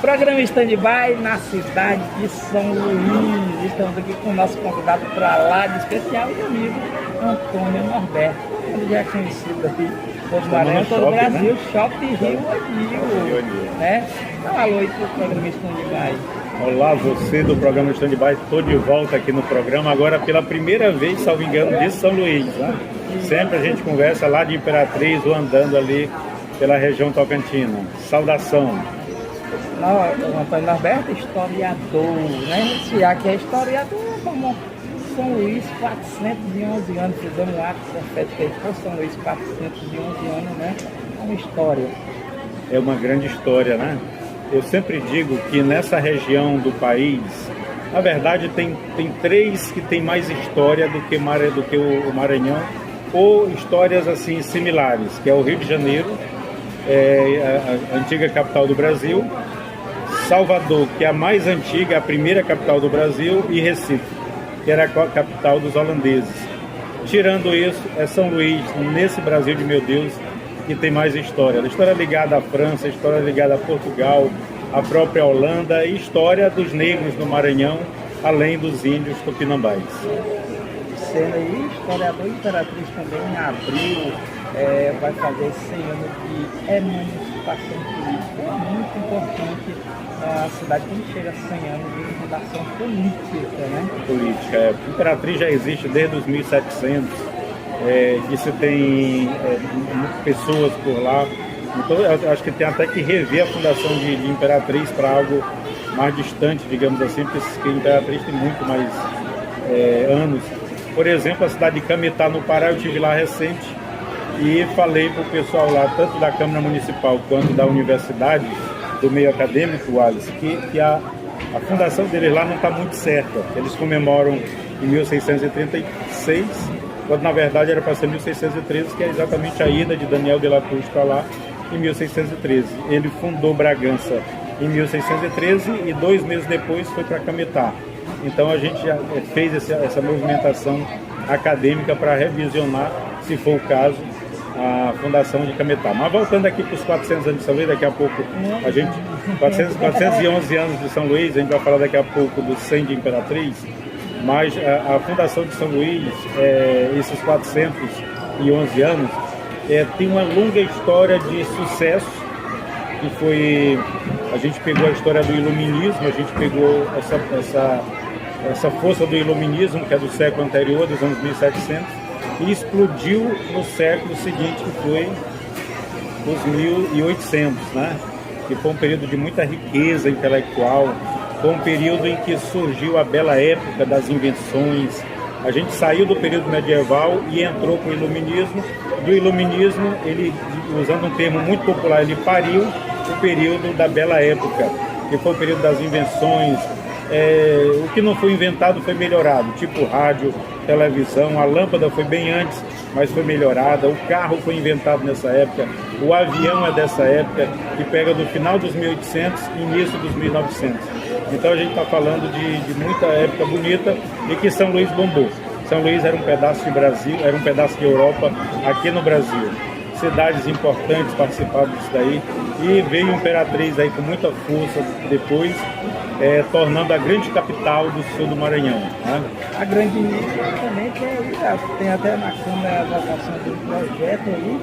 Programa Stand-by na cidade de São Luís. Estamos aqui com o nosso convidado para lá de especial e amigo Antônio Norberto. Ele já é conhecido aqui todo o Maranhão, todo o Brasil, né? Shopping Rio Anil, né? Dá um alô aí para o programa Stand-by. Olá, você do programa Stand-by, estou de volta aqui no programa, agora pela primeira vez, salvo engano, de São Luís, né? Sempre a gente conversa lá de Imperatriz ou andando ali pela região Tocantina. Saudação! O Antônio Norberto é historiador, né? Se aqui é historiador, como São Luís, 411 anos, fizemos um ato profético por São Luís, 411 anos, né? É uma história. É uma grande história, né? Eu sempre digo que nessa região do país, na verdade, tem três que tem mais história do que o Maranhão, ou histórias assim similares, que é o Rio de Janeiro, a antiga capital do Brasil, Salvador, que é a mais antiga, a primeira capital do Brasil, e Recife, que era a capital dos holandeses. Tirando isso, é São Luís, nesse Brasil de meu Deus, que tem mais história. A história ligada à França, a história ligada a Portugal, a própria Holanda e história dos negros no Maranhão, além dos índios tupinambás. Sendo aí, historiador e Imperatriz também em abril vai fazer 100 anos de emancipação política. É muito importante a cidade quando chega a 100 anos de fundação política, né? Política. A Imperatriz já existe desde os 1700. Que se tem pessoas por lá, então eu acho que tem até que rever a fundação de Imperatriz para algo mais distante, digamos assim, porque Imperatriz tem muito mais anos. Por exemplo, a cidade de Cametá, no Pará, eu estive lá recente e falei para o pessoal lá, tanto da Câmara Municipal quanto da Universidade, do meio acadêmico, Wallace, que a fundação deles lá não está muito certa. Eles comemoram em 1636, quando na verdade era para ser 1613, que é exatamente a ida de Daniel de la Cruz para lá, em 1613. Ele fundou Bragança em 1613 e 2 meses depois foi para Cametá. Então a gente já fez essa movimentação acadêmica para revisionar, se for o caso, a fundação de Cametá. Mas voltando aqui para os 400 anos de São Luís, daqui a pouco a gente... 411 anos de São Luís, a gente vai falar daqui a pouco do 100 de Imperatriz. Mas a fundação de São Luís, esses 411 anos, tem uma longa história de sucesso, que foi... A gente pegou a história do iluminismo, a gente pegou essa força do iluminismo, que é do século anterior, dos anos 1700, e explodiu no século seguinte, que foi os 1800, né? Que foi um período de muita riqueza intelectual. Foi um período em que surgiu a bela época das invenções. A gente saiu do período medieval e entrou com o iluminismo. Do iluminismo, ele, usando um termo muito popular, ele pariu o período da bela época, que foi o período das invenções. O que não foi inventado foi melhorado, tipo rádio, televisão. A lâmpada foi bem antes, mas foi melhorada. O carro foi inventado nessa época. O avião é dessa época, que pega do final dos 1800 e início dos 1900. Então a gente está falando de muita época bonita e que São Luís bombou. São Luís era um pedaço de Brasil, era um pedaço de Europa aqui no Brasil. Cidades importantes participaram disso daí e veio Imperatriz aí com muita força depois, tornando a grande capital do sul do Maranhão, né? A grande também tem até na Câmara a votação do projeto aí,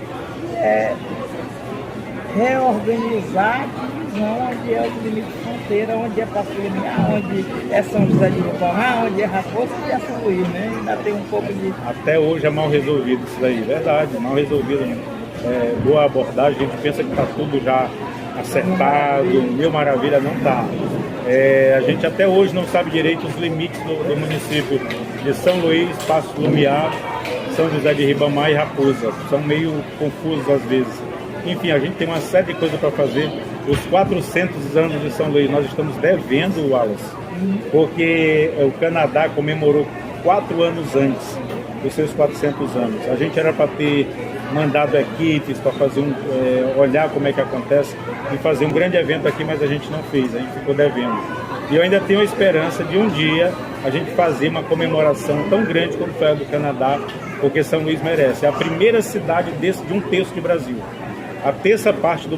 reorganizar onde é o limite de fronteira, onde é Patrulhamento, onde é São José de Ribamar, onde é Raposa e é São Luís, né? Ainda tem um pouco de... Até hoje é mal resolvido isso daí, verdade, mal resolvido. Boa abordagem, a gente pensa que está tudo já acertado, mil maravilha, não está. A gente até hoje não sabe direito os limites do município de São Luís, Paços Lumiar, São José de Ribamar e Raposa. São meio confusos às vezes. Enfim, a gente tem uma série de coisas para fazer. Os 400 anos de São Luís nós estamos devendo, Wallace, porque o Canadá comemorou 4 anos antes dos seus 400 anos. A gente era para ter mandado equipes para fazer olhar como é que acontece e fazer um grande evento aqui, mas a gente não fez, a gente ficou devendo. E eu ainda tenho a esperança de um dia a gente fazer uma comemoração tão grande como foi a do Canadá, porque São Luís merece. É a primeira cidade de um terço de Brasil. A terça parte do